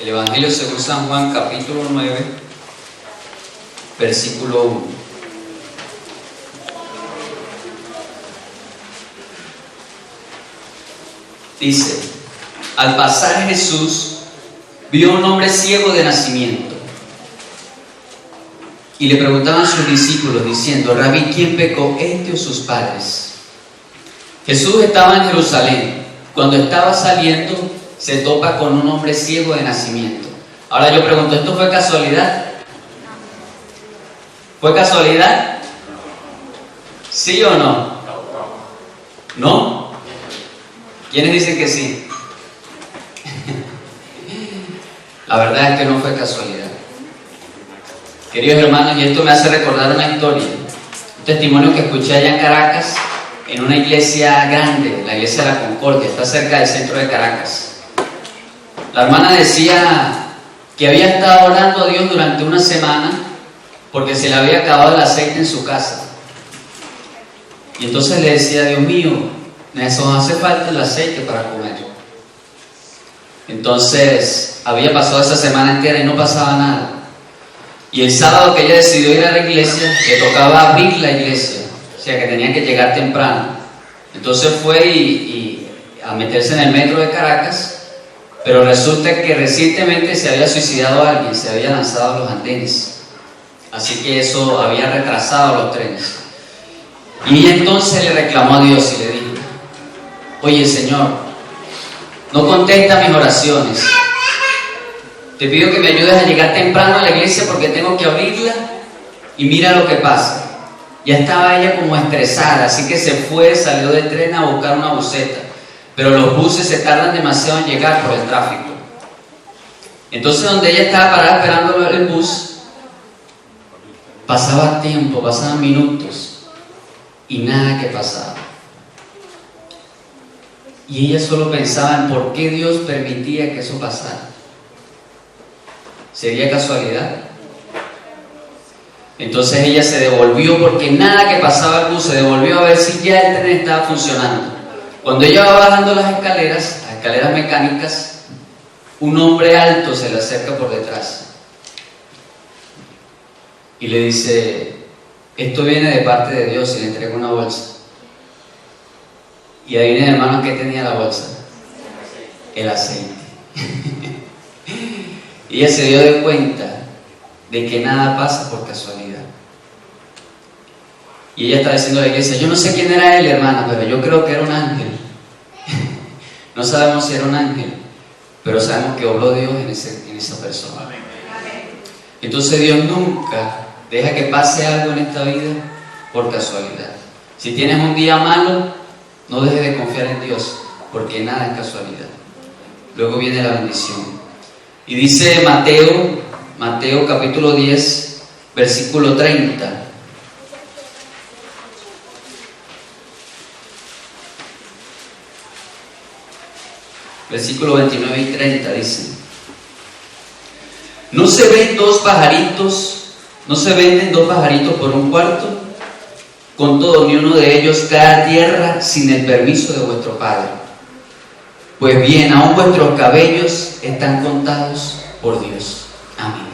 El Evangelio según San Juan, capítulo 9, versículo 1. Dice: al pasar Jesús vio a un hombre ciego de nacimiento y le preguntaban a sus discípulos diciendo: Rabí, ¿quién pecó, este o sus padres? Jesús estaba en Jerusalén. Cuando estaba saliendo, se topa con un hombre ciego de nacimiento. Ahora yo pregunto, ¿esto fue casualidad? ¿Fue casualidad? ¿Sí o no? ¿No? ¿Quiénes dicen que sí? La verdad es que no fue casualidad. Queridos hermanos, y esto me hace recordar una historia, un testimonio que escuché allá en Caracas, en una iglesia grande, la iglesia de la Concordia, está cerca del centro de Caracas. La hermana decía que había estado orando a Dios durante una semana porque se le había acabado el aceite en su casa. Y entonces le decía: Dios mío, nos hace falta el aceite para comer. Entonces había pasado esa semana entera y no pasaba nada. Y el sábado que ella decidió ir a la iglesia, le tocaba abrir la iglesia, o sea que tenía que llegar temprano. Entonces fue a meterse en el metro de Caracas, pero resulta que recientemente se había suicidado alguien, se había lanzado a los andenes. Así que eso había retrasado los trenes. Y ella entonces le reclamó a Dios y le dijo: oye, Señor, no contesta mis oraciones. Te pido que me ayudes a llegar temprano a la iglesia porque tengo que abrirla y mira lo que pasa. Ya estaba ella como estresada, así que se fue, salió del tren a buscar una buseta. Pero los buses se tardan demasiado en llegar por el tráfico. Entonces, donde ella estaba parada esperando el bus, pasaba tiempo, pasaban minutos y nada que pasaba. Y ella solo pensaba en por qué Dios permitía que eso pasara. ¿Sería casualidad? Entonces ella se devolvió porque nada que pasaba el bus, se devolvió a ver si ya el tren estaba funcionando. Cuando ella va bajando las escaleras mecánicas, un hombre alto se le acerca por detrás y le dice: esto viene de parte de Dios, y le entrega una bolsa. Y adivinen, hermanos, ¿qué tenía la bolsa? El aceite. Y ella se dio de cuenta de que nada pasa por casualidad. Y ella está diciendo a la iglesia: yo no sé quién era él, hermana, pero yo creo que era un ángel. No sabemos si era un ángel, pero sabemos que obró Dios en esa persona. Entonces Dios nunca deja que pase algo en esta vida por casualidad. Si tienes un día malo, no dejes de confiar en Dios, porque nada es casualidad. Luego viene la bendición. Y dice Mateo capítulo 10, versículo 30. Versículo 29 y 30 dice: ¿no se venden dos pajaritos por un cuarto? Con todo, ni uno de ellos cae a tierra sin el permiso de vuestro Padre. Pues bien, aún vuestros cabellos están contados por Dios. Amén.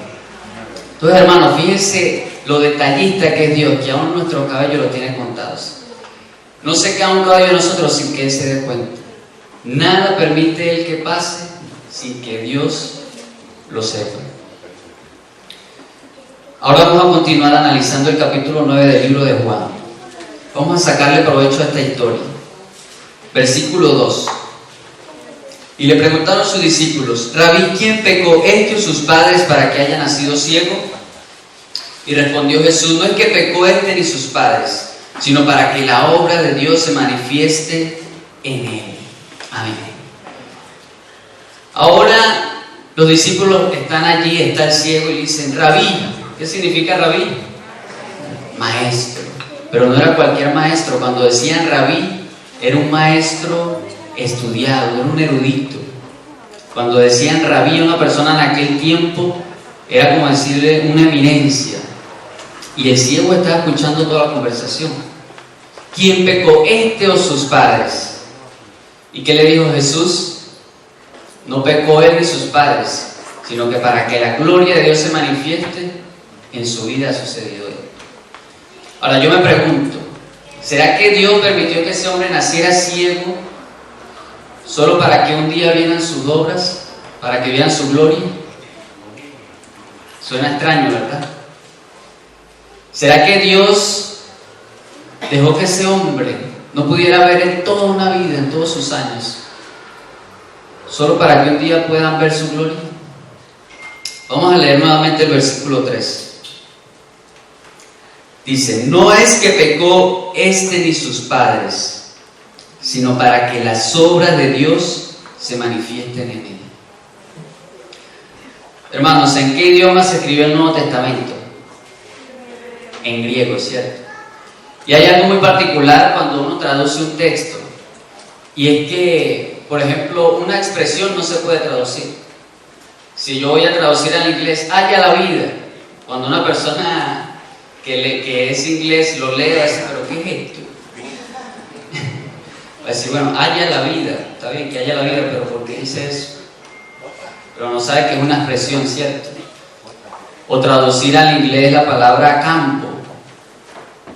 Entonces, hermanos, fíjense lo detallista que es Dios, que aún nuestros cabellos los tiene contados. No se cae un cabello de nosotros sin que Él se dé cuenta. Nada permite Él que pase sin que Dios lo sepa. Ahora vamos a continuar analizando el capítulo 9 del libro de Juan. Vamos a sacarle provecho a esta historia. Versículo 2. Y le preguntaron sus discípulos: Rabí, ¿quién pecó, este o sus padres, para que haya nacido ciego? Y respondió Jesús: no es que pecó este ni sus padres, sino para que la obra de Dios se manifieste en él. Amén. Ahora los discípulos están allí, está el ciego, y dicen: Rabí. ¿Qué significa rabí? Maestro. Pero no era cualquier maestro. Cuando decían rabí, era un maestro estudiado, era un erudito. Cuando decían rabí a una persona en aquel tiempo, era como decirle una eminencia. Y el ciego estaba escuchando toda la conversación. ¿Quién pecó, este o sus padres? ¿Y qué le dijo Jesús? No pecó él ni sus padres. sino que para que la gloria de Dios se manifieste en su vida ha sucedido esto. Ahora yo me pregunto, ¿será que Dios permitió que ese hombre naciera ciego solo para que un día vieran sus obras, para que vieran su gloria? Suena extraño, ¿verdad? ¿Será que Dios dejó que ese hombre no pudiera ver en toda una vida, en todos sus años, solo para que un día puedan ver su gloria? Vamos a leer nuevamente el versículo 3. Dice: no es que pecó este ni sus padres, sino para que las obras de Dios se manifiesten en él. Hermanos, ¿en qué idioma se escribió el Nuevo Testamento? En griego, ¿cierto? Y hay algo muy particular cuando uno traduce un texto, y es que, por ejemplo, una expresión no se puede traducir. Si yo voy a traducir al inglés, haya la vida, cuando una persona que es inglés lo lee, va a decir, ¿pero qué es esto? Va a decir, bueno, haya la vida, está bien que haya la vida, pero ¿por qué dice eso? Pero no sabe que es una expresión, ¿cierto? O traducir al inglés la palabra campo.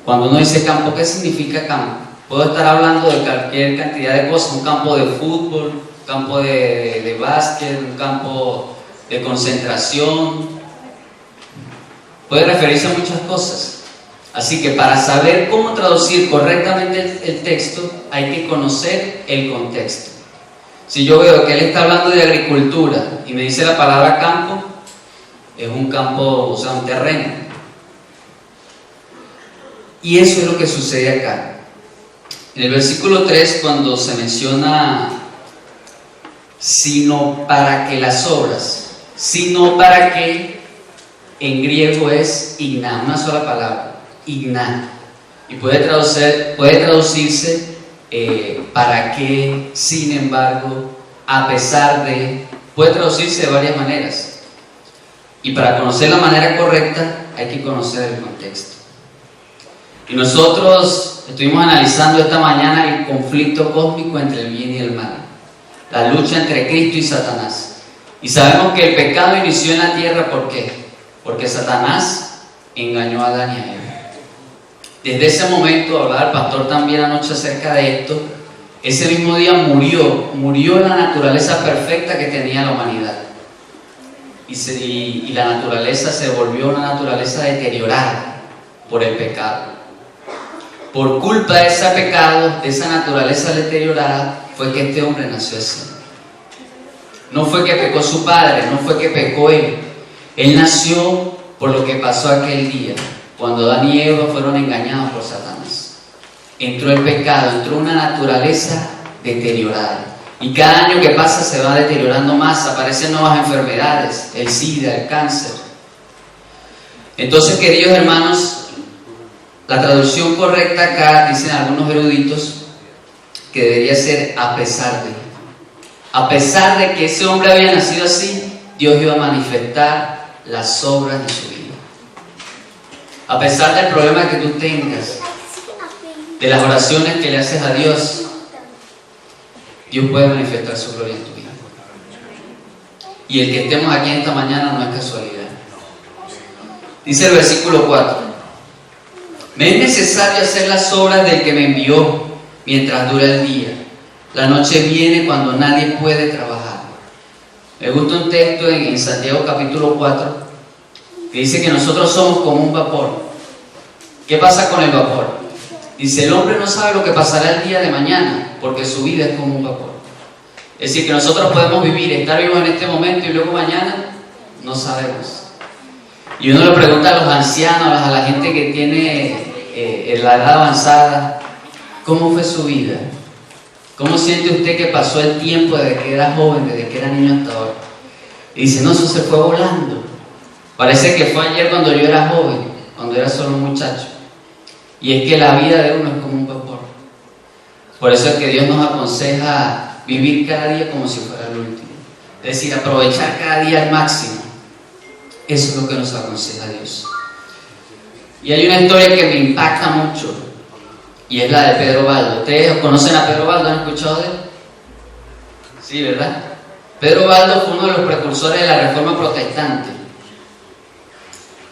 Cuando uno dice campo, ¿qué significa campo? Puedo estar hablando de cualquier cantidad de cosas, un campo de fútbol, un campo de básquet, un campo de concentración. Puede referirse a muchas cosas. Así que para saber cómo traducir correctamente el texto, hay que conocer el contexto. Si yo veo que él está hablando de agricultura y me dice la palabra campo, es un campo, o sea, un terreno. Y eso es lo que sucede acá. En el versículo 3, cuando se menciona sino para que las obras, sino para que, en griego es igna, una sola palabra, igna, y puede traducirse para que, sin embargo, a pesar de, puede traducirse de varias maneras. Y para conocer la manera correcta hay que conocer el contexto. Y nosotros estuvimos analizando esta mañana el conflicto cósmico entre el bien y el mal, la lucha entre Cristo y Satanás. Y sabemos que el pecado inició en la tierra, ¿por qué? Porque Satanás engañó a Adán y a Eva. Desde ese momento, hablaba el pastor también anoche acerca de esto, ese mismo día murió la naturaleza perfecta que tenía la humanidad. Y la naturaleza se volvió una naturaleza deteriorada por el pecado. Por culpa de ese pecado, de esa naturaleza deteriorada, fue que este hombre nació así. No fue que pecó su padre, no fue que pecó él. Él nació por lo que pasó aquel día, cuando Adán y Eva fueron engañados por Satanás. Entró el pecado, entró una naturaleza deteriorada. Y cada año que pasa se va deteriorando más, aparecen nuevas enfermedades, el SIDA, el cáncer. Entonces, queridos hermanos, la traducción correcta acá, dicen algunos eruditos, que debería ser a pesar de. A pesar de que ese hombre había nacido así, Dios iba a manifestar las obras de su vida. A pesar del problema que tú tengas, de las oraciones que le haces a Dios, Dios puede manifestar su gloria en tu vida. Y el que estemos aquí esta mañana no es casualidad. Dice el versículo 4: me es necesario hacer las obras del que me envió mientras dura el día. La noche viene cuando nadie puede trabajar. Me gusta un texto en Santiago capítulo 4 que dice que nosotros somos como un vapor. ¿Qué pasa con el vapor? Dice, el hombre no sabe lo que pasará el día de mañana, porque su vida es como un vapor. Es decir, que nosotros podemos vivir, estar vivos en este momento y luego mañana no sabemos. Y uno le pregunta a los ancianos, a la gente que tiene la edad avanzada, ¿cómo fue su vida? ¿Cómo siente usted que pasó el tiempo desde que era joven, desde que era niño hasta ahora? Y dice, no, eso se fue volando. Parece que fue ayer cuando yo era joven, cuando era solo un muchacho. Y es que la vida de uno es como un vapor. Por eso es que Dios nos aconseja vivir cada día como si fuera el último. Es decir, aprovechar cada día al máximo. Eso es lo que nos aconseja Dios. Y hay una historia que me impacta mucho, y es la de Pedro Baldo. ¿Ustedes conocen a Pedro Baldo? ¿Han escuchado de él? Sí, ¿verdad? Pedro Baldo fue uno de los precursores de la Reforma Protestante.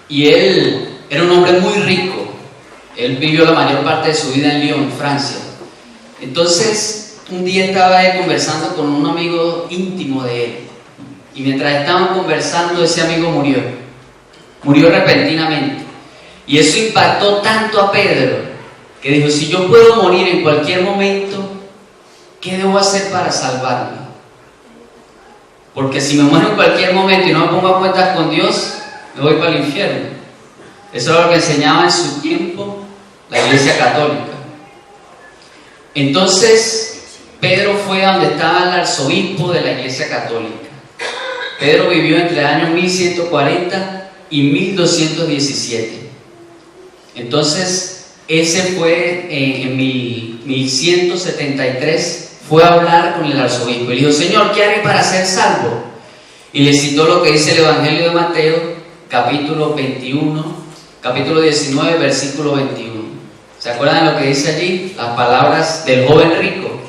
Y él era un hombre muy rico. Él vivió la mayor parte de su vida en Lyon, Francia. Entonces, un día estaba él conversando con un amigo íntimo de él. Y mientras estaban conversando, ese amigo murió. Murió repentinamente. Y eso impactó tanto a Pedro, que dijo, si yo puedo morir en cualquier momento, ¿qué debo hacer para salvarme? Porque si me muero en cualquier momento y no me pongo a cuentas con Dios, me voy para el infierno. Eso era lo que enseñaba en su tiempo la Iglesia Católica. Entonces, Pedro fue a donde estaba el arzobispo de la Iglesia Católica. Pedro vivió entre el año 1140 y 1217. Entonces, ese fue en 1173, fue a hablar con el arzobispo y le dijo, Señor, ¿qué haré para ser salvo? Y le citó lo que dice el Evangelio de Mateo, capítulo 19, versículo 21. ¿Se acuerdan de lo que dice allí? Las palabras del joven rico.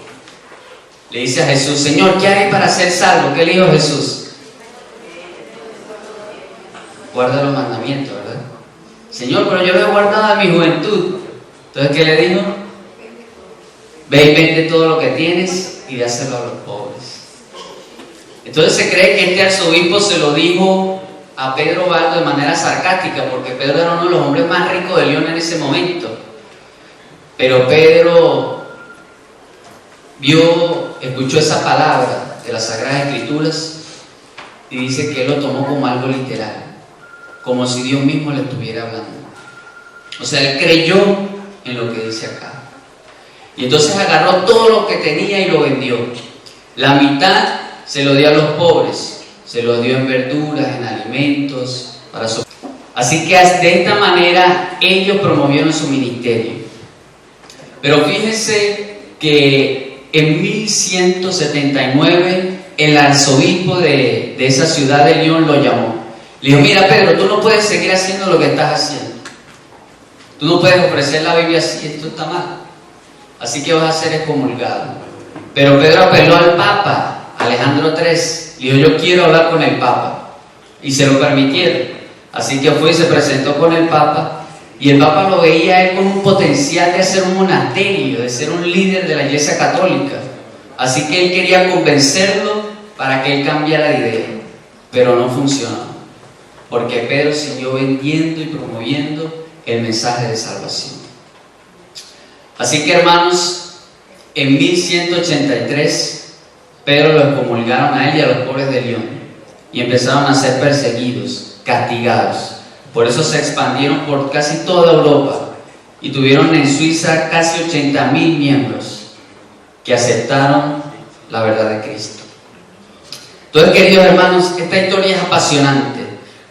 Le dice a Jesús, Señor, ¿qué haré para ser salvo? ¿Qué le dijo Jesús? Guarda los mandamientos, ¿verdad? Señor, pero yo lo he guardado en mi juventud. Entonces, ¿qué le dijo? Ve y vende todo lo que tienes y dáselo a los pobres. Entonces se cree que este arzobispo se lo dijo a Pedro Baldo de manera sarcástica, porque Pedro era uno de los hombres más ricos de León en ese momento. Pero Pedro escuchó esa palabra de las Sagradas Escrituras y dice que él lo tomó como algo literal, como si Dios mismo le estuviera hablando. O sea, él creyó en lo que dice acá. Y entonces agarró todo lo que tenía y lo vendió. La mitad se lo dio a los pobres, se lo dio en verduras, en alimentos, para su... Así que de esta manera ellos promovieron su ministerio. Pero fíjense que en 1179 el arzobispo de esa ciudad de Lyon lo llamó. Le dijo, mira Pedro, tú no puedes seguir haciendo lo que estás haciendo. Tú no puedes ofrecer la Biblia así, esto está mal. Así que vas a ser excomulgado. Pero Pedro apeló al Papa, Alejandro III, y dijo, yo quiero hablar con el Papa. Y se lo permitieron. Así que fue y se presentó con el Papa. Y el Papa lo veía a él con un potencial de hacer un monasterio, de ser un líder de la Iglesia Católica. Así que él quería convencerlo para que él cambiara de idea. Pero no funcionó. Porque Pedro siguió vendiendo y promoviendo el mensaje de salvación. Así que, hermanos, en 1183 Pedro lo excomulgaron a él y a los pobres de Lyon y empezaron a ser perseguidos, castigados. Por eso se expandieron por casi toda Europa y tuvieron en Suiza casi 80.000 miembros que aceptaron la verdad de Cristo. Entonces, queridos hermanos, esta historia es apasionante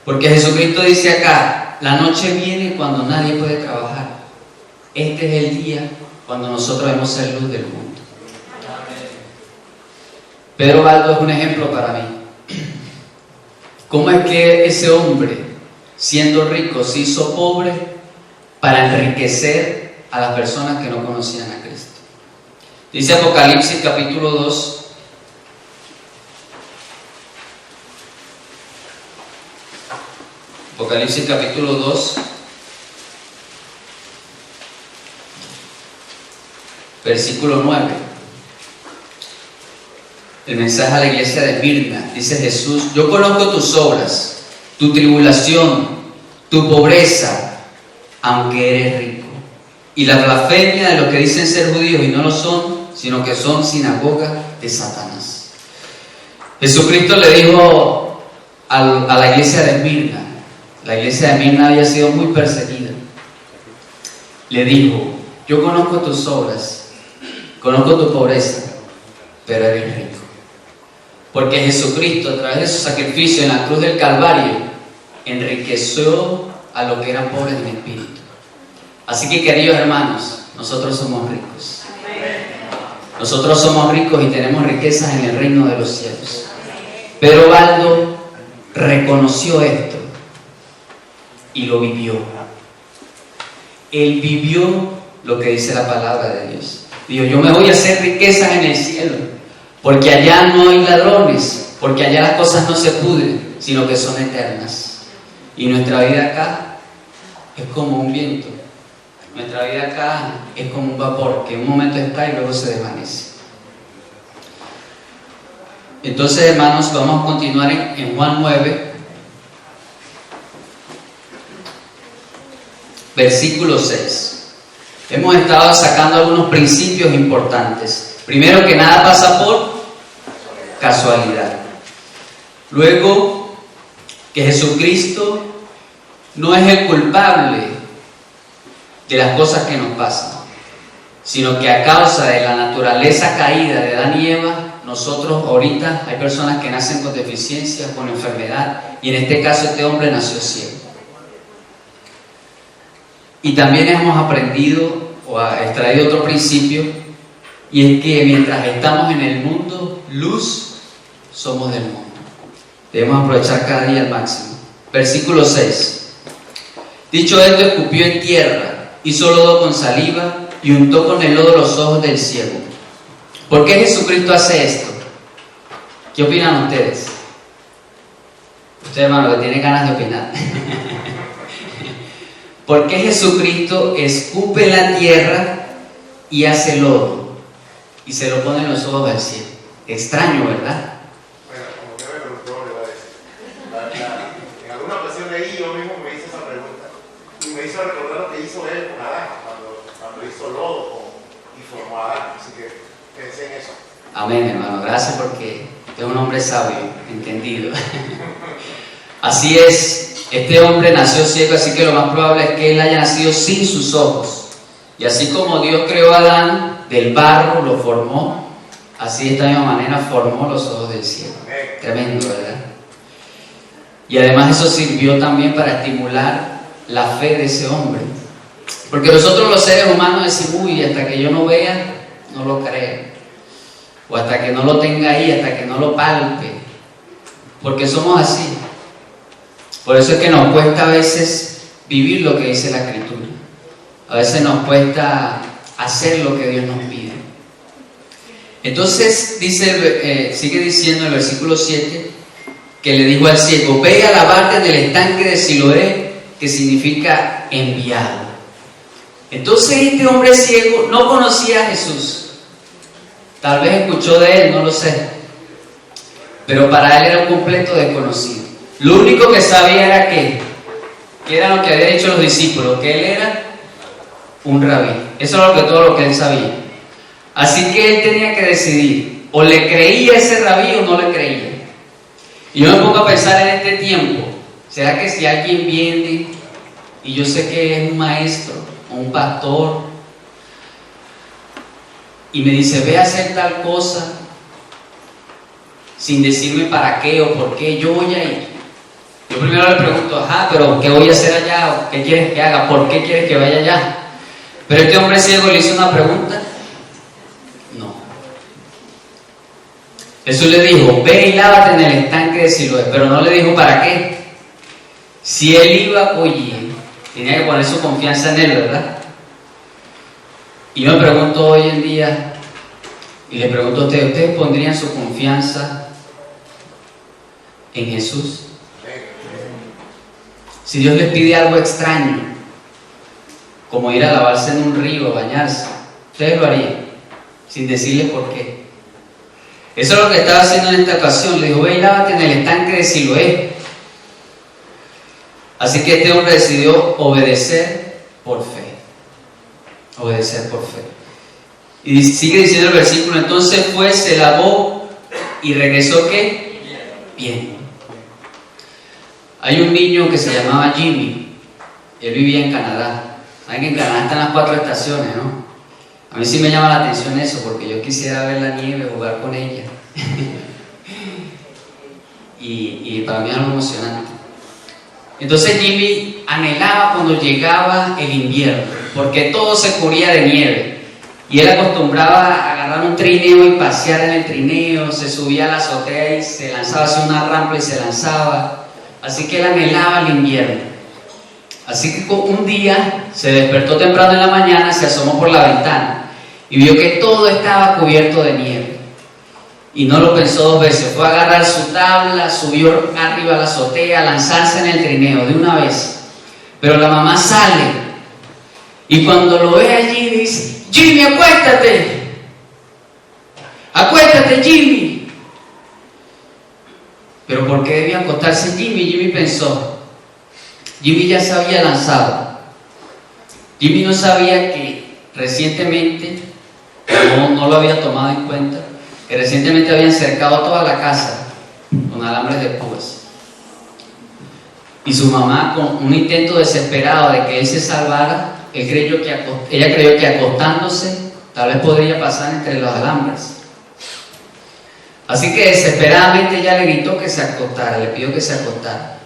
porque Jesucristo dice acá, la noche viene cuando nadie puede trabajar. Este es el día cuando nosotros debemos ser luz del mundo. Pedro Baldo es un ejemplo para mí. ¿Cómo es que ese hombre, siendo rico, se hizo pobre para enriquecer a las personas que no conocían a Cristo? Dice Apocalipsis capítulo 2. Apocalipsis capítulo 2. Versículo 9. El mensaje a la iglesia de Esmirna. Dice Jesús, yo conozco tus obras, tu tribulación, tu pobreza, aunque eres rico, y la blasfemia de los que dicen ser judíos y no lo son, sino que son sinagoga de Satanás. Jesucristo le dijo a la iglesia de Esmirna, la iglesia de Esmirna había sido muy perseguida, le dijo, yo conozco tus obras, conozco tu pobreza, pero eres rico. Porque Jesucristo, a través de su sacrificio en la cruz del Calvario, enriqueció a los que eran pobres en espíritu. Así que, queridos hermanos, nosotros somos ricos. Nosotros somos ricos y tenemos riquezas en el reino de los cielos. Pero Baldo reconoció esto y lo vivió. Él vivió lo que dice la palabra de Dios. Dijo, yo me voy a hacer riquezas en el cielo, porque allá no hay ladrones, porque allá las cosas no se pudren, sino que son eternas. Y nuestra vida acá es como un viento. Nuestra vida acá es como un vapor que en un momento está y luego se desvanece. Entonces, hermanos, vamos a continuar en Juan 9, versículo 6. Hemos estado sacando algunos principios importantes. Primero, que nada pasa por casualidad. Luego, que Jesucristo no es el culpable de las cosas que nos pasan, sino que a causa de la naturaleza caída de Adán y Eva, nosotros ahorita hay personas que nacen con deficiencias, con enfermedad, y en este caso este hombre nació ciego. Y también hemos aprendido o extraído otro principio, y es que mientras estamos en el mundo, luz somos del mundo. Debemos aprovechar cada día al máximo. Versículo 6. Dicho esto, escupió en tierra, hizo lodo con saliva y untó con el lodo los ojos del ciego. ¿Por qué Jesucristo hace esto? ¿Qué opinan ustedes? Ustedes, hermano, que tienen ganas de opinar. ¿Por qué Jesucristo escupe la tierra y hace lodo y se lo pone en los ojos del ciego? Extraño, ¿verdad? Bueno, como que me preguntó, le voy a decir. En alguna ocasión leí, yo mismo me hice esa pregunta y me hizo recordar lo que hizo él con Adán cuando hizo lodo y formó a Adán. Así que pensé en eso. Amén, hermano. Gracias porque es un hombre sabio, entendido. Así es. Este hombre nació ciego, así que lo más probable es que él haya nacido sin sus ojos. Y así como Dios creó a Adán, del barro lo formó, así de esta misma manera formó los ojos del ciego. Tremendo, ¿verdad? Y además eso sirvió también para estimular la fe de ese hombre. Porque nosotros los seres humanos decimos, uy, hasta que yo no vea, no lo creo. O hasta que no lo tenga ahí, hasta que no lo palpe. Porque somos así. Por eso es que nos cuesta a veces vivir lo que dice la Escritura. A veces nos cuesta hacer lo que Dios nos pide. Entonces sigue diciendo en el versículo 7 que le dijo al ciego: ve a lavarte en el estanque de Siloé, que significa enviado. Entonces este hombre ciego no conocía a Jesús. Tal vez escuchó de él, no lo sé. Pero para él era un completo desconocido. Lo único que sabía era que era lo que habían dicho los discípulos, que él era un rabí. Eso era todo lo que él sabía. Así que él tenía que decidir, o le creía a ese rabí o no le creía. Y yo me pongo a pensar en este tiempo, ¿será que si alguien viene y yo sé que es un maestro o un pastor y me dice, ve a hacer tal cosa, sin decirme para qué o por qué, yo voy a ir? Yo primero le pregunto, ajá, pero ¿qué voy a hacer allá? ¿O qué quieres que haga? ¿Por qué quieres que vaya allá? Pero este hombre ciego le hizo una pregunta. No. Jesús le dijo, ve y lávate en el estanque de Siloé, pero no le dijo para qué. Si él iba, oye, tenía que poner su confianza en él, ¿verdad? Y yo me pregunto hoy en día, y le pregunto a ustedes, ¿ustedes pondrían su confianza en Jesús? Si Dios les pide algo extraño, como ir a lavarse en un río, a bañarse, ustedes lo harían, sin decirle por qué. Eso es lo que estaba haciendo en esta ocasión. Le dijo, ve y lávate en el estanque de Siloé. Así que este hombre decidió obedecer por fe. Obedecer por fe. Y sigue diciendo el versículo, entonces fue, se lavó y regresó, ¿qué? Bien. Hay un niño que se llamaba Jimmy. Él vivía en Canadá. Saben que en Canadá están las 4 estaciones, ¿no? A mí sí me llama la atención eso, porque yo quisiera ver la nieve, jugar con ella. y para mí es algo emocionante. Entonces Jimmy anhelaba cuando llegaba el invierno, porque todo se cubría de nieve. Y él acostumbraba a agarrar un trineo y pasear en el trineo, se subía a la azotea y se lanzaba hacia una rampa y se lanzaba. Así que él anhelaba el invierno. Así que un día se despertó temprano en la mañana, se asomó por la ventana y vio que todo estaba cubierto de nieve. Y no lo pensó dos veces, fue a agarrar su tabla, subió arriba a la azotea, a lanzarse en el trineo de una vez. Pero la mamá sale y cuando lo ve allí dice: Jimmy, acuéstate, acuéstate, Jimmy. Pero ¿por qué debía acostarse Jimmy? Jimmy pensó, Jimmy ya se había lanzado. Jimmy no sabía que recientemente, no lo había tomado en cuenta, que recientemente habían cercado toda la casa con alambres de púas. Y su mamá, con un intento desesperado de que él se salvara, ella creyó que acostándose tal vez podría pasar entre los alambres. Así que desesperadamente ella le gritó que se acostara, le pidió que se acostara.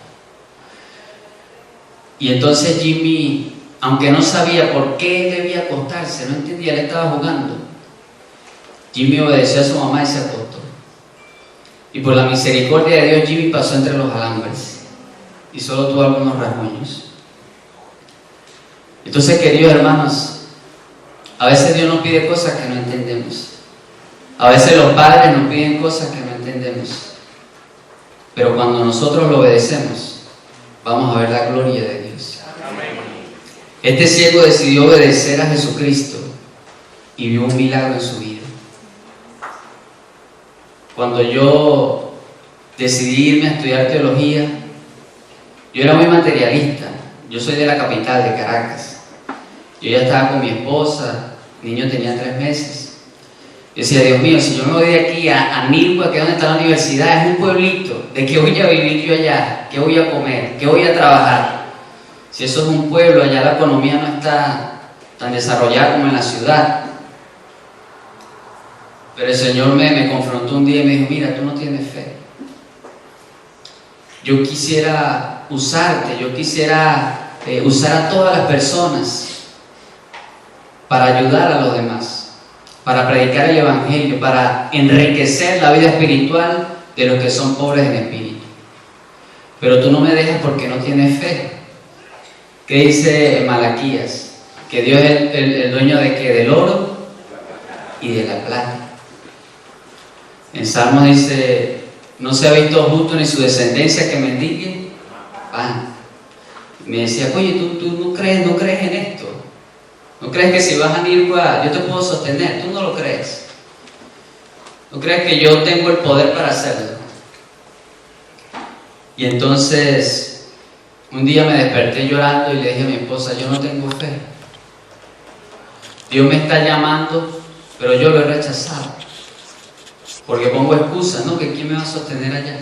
Y entonces Jimmy, aunque no sabía por qué debía acostarse, no entendía, él estaba jugando, Jimmy obedeció a su mamá y se acostó. Y por la misericordia de Dios, Jimmy pasó entre los alambres y solo tuvo algunos rasguños. Entonces, queridos hermanos, a veces Dios nos pide cosas que no entendemos. A veces los padres nos piden cosas que no entendemos. Pero cuando nosotros lo obedecemos, vamos a ver la gloria de Dios. Este ciego decidió obedecer a Jesucristo y vio un milagro en su vida. Cuando yo decidí irme a estudiar teología, yo era muy materialista. Yo soy de la capital, de Caracas. Yo ya estaba con mi esposa, el niño tenía 3 meses. Yo decía, Dios mío, si yo me voy de aquí a Nirgua, que es donde está la universidad, es un pueblito, ¿de qué voy a vivir yo allá? ¿Qué voy a comer? ¿Qué voy a trabajar? Si eso es un pueblo, allá la economía no está tan desarrollada como en la ciudad. Pero el Señor me confrontó un día y me dijo, mira, tú no tienes fe. Yo quisiera usarte, yo quisiera usar a todas las personas para ayudar a los demás, para predicar el Evangelio, para enriquecer la vida espiritual de los que son pobres en espíritu. Pero tú no me dejas porque no tienes fe. ¿Qué dice Malaquías? Que Dios es el dueño de ¿qué? Del oro y de la plata. En Salmos dice, no se ha visto justo ni su descendencia que mendigue pan. Me decía, oye, ¿tú no crees en esto? ¿No crees que si vas a Nirgua yo te puedo sostener? ¿Tú no lo crees? ¿No crees que yo tengo el poder para hacerlo? Y entonces, un día me desperté llorando y le dije a mi esposa, yo no tengo fe. Dios me está llamando, pero yo lo he rechazado. Porque pongo excusas, ¿no? ¿Que quién me va a sostener allá?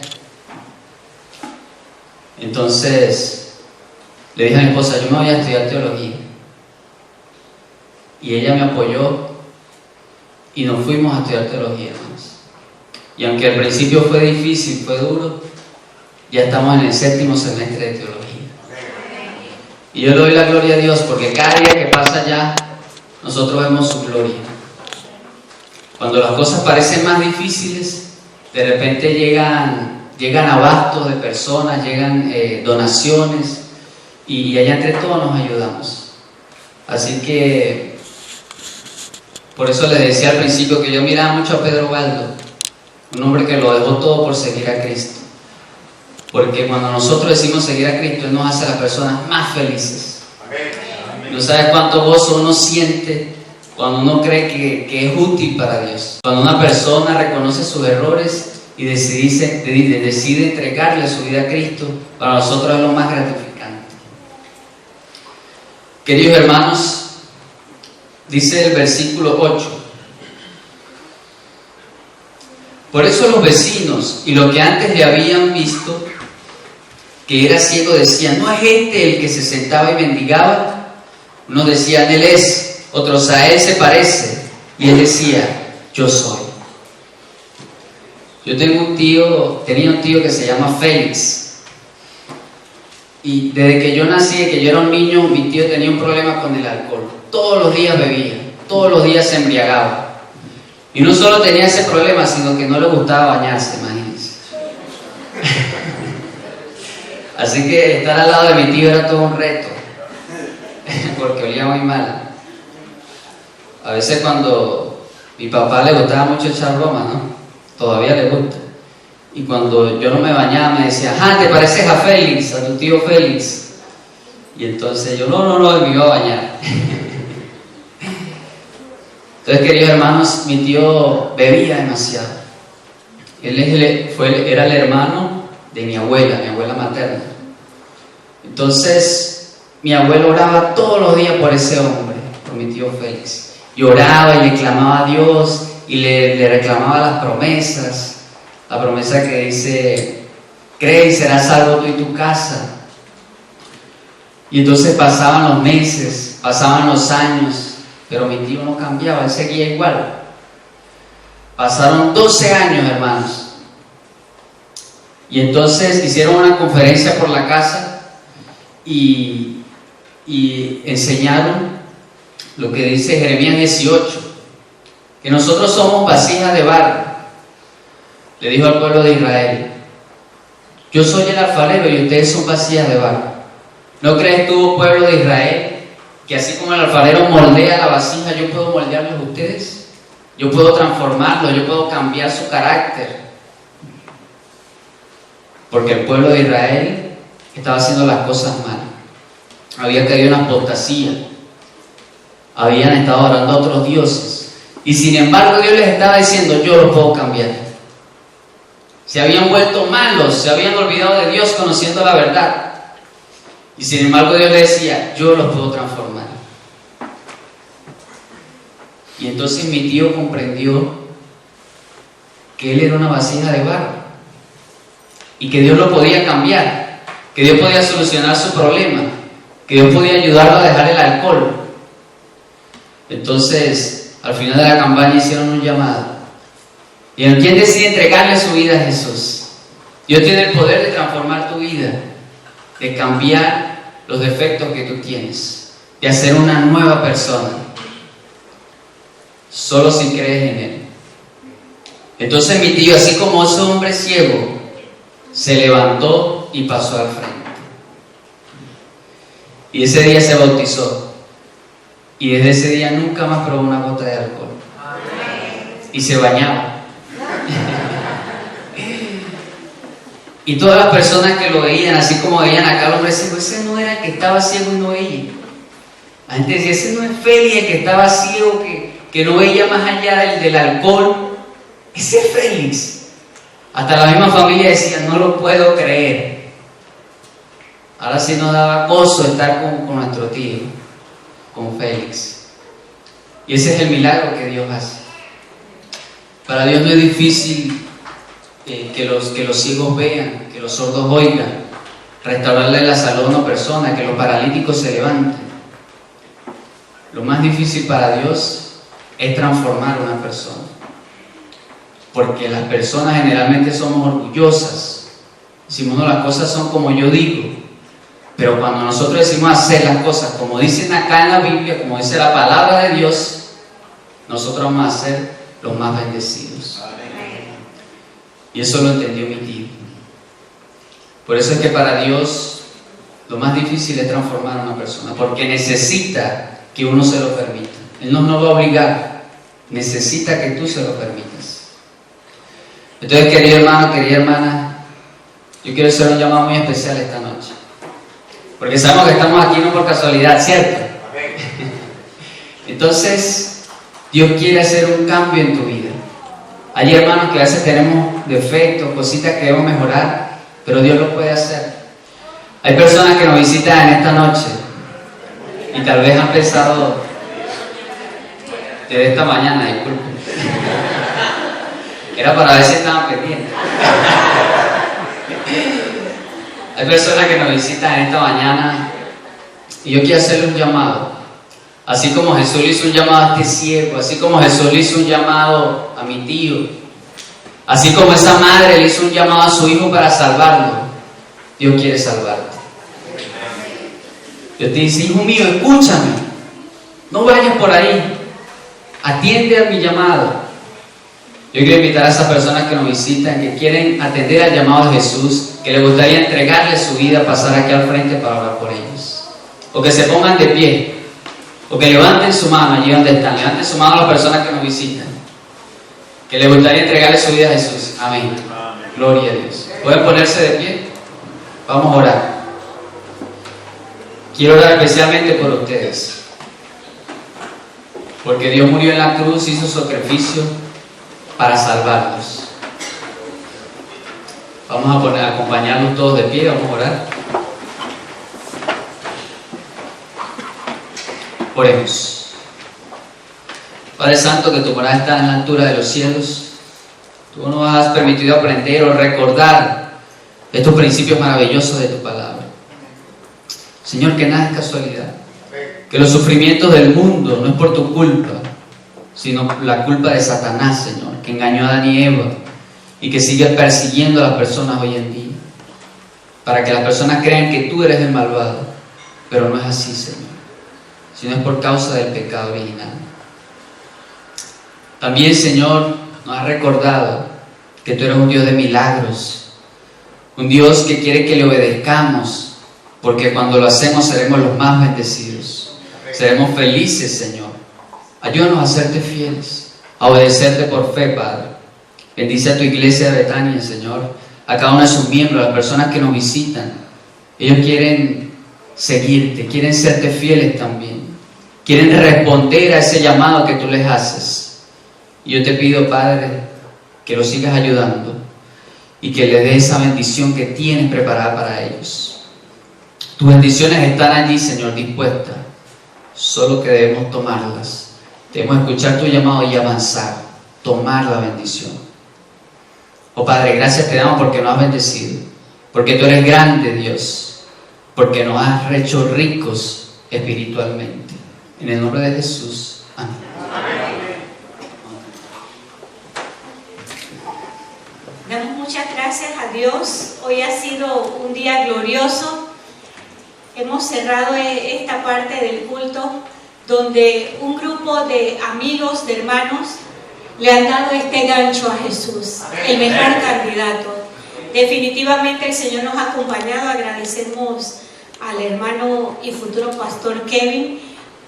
Entonces, le dije a mi esposa, yo me voy a estudiar teología. Y ella me apoyó y nos fuimos a estudiar teología, hermanos. Y aunque al principio fue difícil, fue duro, ya estamos en el 7º semestre de teología. Y yo le doy la gloria a Dios porque cada día que pasa allá, nosotros vemos su gloria. Cuando las cosas parecen más difíciles, de repente llegan abastos de personas, llegan donaciones y allá entre todos nos ayudamos. Así que por eso les decía al principio que yo miraba mucho a Pedro Baldo, un hombre que lo dejó todo por seguir a Cristo. Porque cuando nosotros decimos seguir a Cristo, Él nos hace a las personas más felices. No sabes cuánto gozo uno siente cuando uno cree que es útil para Dios. Cuando una persona reconoce sus errores y decide entregarle su vida a Cristo, para nosotros es lo más gratificante. Queridos hermanos, dice el versículo 8: por eso los vecinos y los que antes le habían visto que era ciego decían, ¿no es este el que se sentaba y mendigaba? Unos decían, él es. Otros, a él se parece. Y él decía, yo soy. Yo tenía un tío que se llama Félix. Y desde que yo nací, desde que yo era un niño, mi tío tenía un problema con el alcohol. Todos los días bebía, todos los días se embriagaba. Y no solo tenía ese problema, sino que no le gustaba bañarse, imagínense. Así que estar al lado de mi tío era todo un reto, porque olía muy mal. A veces cuando mi papá le gustaba mucho echar broma, ¿no? todavía le gusta. Y cuando yo no me bañaba me decía, ¿te pareces a Félix, a tu tío Félix? Y entonces yo, no, me iba a bañar. Entonces, queridos hermanos, mi tío bebía demasiado. Él era el hermano de mi abuela materna. Entonces, mi abuelo oraba todos los días por ese hombre, por mi tío Félix. Y oraba y le clamaba a Dios y le reclamaba las promesas. La promesa que dice, cree y serás salvo tú y tu casa. Y entonces pasaban los meses, pasaban los años, pero mi tío no cambiaba, él seguía igual. Pasaron 12 años, hermanos. Y entonces hicieron una conferencia por la casa y enseñaron lo que dice Jeremías 18, que nosotros somos vasijas de barro. Le dijo al pueblo de Israel, yo soy el alfarero y ustedes son vasijas de barro. ¿No crees tú, pueblo de Israel, que así como el alfarero moldea la vasija, yo puedo moldearlos a ustedes? Yo puedo transformarlos, yo puedo cambiar su carácter. Porque el pueblo de Israel estaba haciendo las cosas mal. Había caído en apostasía. Habían estado adorando a otros dioses. Y sin embargo Dios les estaba diciendo, yo los puedo cambiar. Se habían vuelto malos, se habían olvidado de Dios conociendo la verdad. Y sin embargo Dios les decía, yo los puedo transformar. Y entonces mi tío comprendió que él era una vasija de barro y que Dios lo podía cambiar, que Dios podía solucionar su problema, que Dios podía ayudarlo a dejar el alcohol. Entonces, al final de la campaña hicieron un llamado. ¿Y quién decide entregarle su vida a Jesús? Dios tiene el poder de transformar tu vida, de cambiar los defectos que tú tienes, de hacer una nueva persona, solo si crees en Él. Entonces mi tío, así como ese hombre ciego, se levantó y pasó al frente. Y ese día se bautizó. Y desde ese día nunca más probó una gota de alcohol. Y se bañaba. Y todas las personas que lo veían, así como veían acá al hombre ciego, ese no era el que estaba ciego y no veía. La gente decía, ese no es Félix, el que estaba ciego, que no veía más allá del alcohol. Ese es Félix. Hasta la misma familia decía, no lo puedo creer. Ahora sí nos daba gozo estar con nuestro tío, con Félix. Y ese es el milagro que Dios hace. Para Dios no es difícil que los ciegos vean, que los sordos oigan, restaurarle la salud a una persona, que los paralíticos se levanten. Lo más difícil para Dios es transformar a una persona. Porque las personas generalmente somos orgullosas. Decimos, no, las cosas son como yo digo. Pero cuando nosotros decimos hacer las cosas como dicen acá en la Biblia, como dice la palabra de Dios, nosotros vamos a ser los más bendecidos. Y eso lo entendió mi tío. Por eso es que para Dios lo más difícil es transformar a una persona, porque necesita que uno se lo permita. Él no nos va a obligar, necesita que tú se lo permitas. Entonces, querido hermano, querida hermana, yo quiero hacer un llamado muy especial esta noche, porque sabemos que estamos aquí no por casualidad, ¿cierto? Entonces, Dios quiere hacer un cambio en tu vida. Hay hermanos que a veces tenemos defectos, cositas que debemos mejorar, pero Dios lo puede hacer. Hay personas que nos visitan en esta noche y tal vez han pensado desde esta mañana, disculpen. Era para ver si estaban pendientes. Hay personas que nos visitan en esta mañana y yo quiero hacerle un llamado. Así como Jesús le hizo un llamado a este ciego, así como Jesús le hizo un llamado a mi tío, así como esa madre le hizo un llamado a su hijo para salvarlo, Dios quiere salvarte. Dios te dice, hijo mío, escúchame, no vayas por ahí, atiende a mi llamado. Yo quiero invitar a esas personas que nos visitan, que quieren atender al llamado de Jesús, que les gustaría entregarle su vida, pasar aquí al frente para orar por ellos, o que se pongan de pie, o que levanten su mano allí donde están, levanten su mano a las personas que nos visitan. que le gustaría entregarle su vida a Jesús. Amén. Gloria a Dios. ¿Pueden ponerse de pie? Vamos a orar. Quiero orar especialmente por ustedes, porque Dios murió en la cruz, hizo sacrificio para salvarlos. Vamos a acompañarlos todos de pie, vamos a orar. Oremos. Padre Santo, que tu morada está en la altura de los cielos, tú nos has permitido aprender o recordar estos principios maravillosos de tu palabra. Señor, que nada es casualidad, que los sufrimientos del mundo no es por tu culpa, sino la culpa de Satanás, Señor, que engañó a Adán y Eva y que sigue persiguiendo a las personas hoy en día, para que las personas crean que tú eres el malvado, pero no es así, Señor, sino es por causa del pecado original. También, Señor, nos has recordado que tú eres un Dios de milagros, un Dios que quiere que le obedezcamos, porque cuando lo hacemos seremos los más bendecidos, seremos felices, Señor. Ayúdanos a serte fieles, a obedecerte por fe, Padre. Bendice a tu iglesia de Betania, Señor, a cada uno de sus miembros, a las personas que nos visitan. Ellos quieren seguirte, quieren serte fieles también, quieren responder a ese llamado que tú les haces. Y yo te pido, Padre, que los sigas ayudando y que les des esa bendición que tienes preparada para ellos. Tus bendiciones están allí, Señor, dispuestas, solo que debemos tomarlas. Debemos escuchar tu llamado y avanzar, tomar la bendición. Oh Padre, gracias te damos porque nos has bendecido, porque tú eres grande, Dios, porque nos has hecho ricos espiritualmente. En el nombre de Jesús, amén. Damos muchas gracias a Dios. Hoy ha sido un día glorioso. Hemos cerrado esta parte del culto donde un grupo de amigos, de hermanos, le han dado este gancho a Jesús, el mejor candidato. Definitivamente el Señor nos ha acompañado. Agradecemos al hermano y futuro pastor Kevin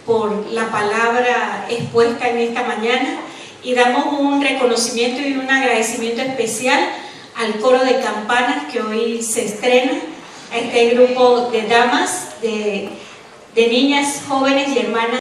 por la palabra expuesta en esta mañana, y damos un reconocimiento y un agradecimiento especial al coro de campanas que hoy se estrena, a este grupo de damas, de niñas, jóvenes y hermanas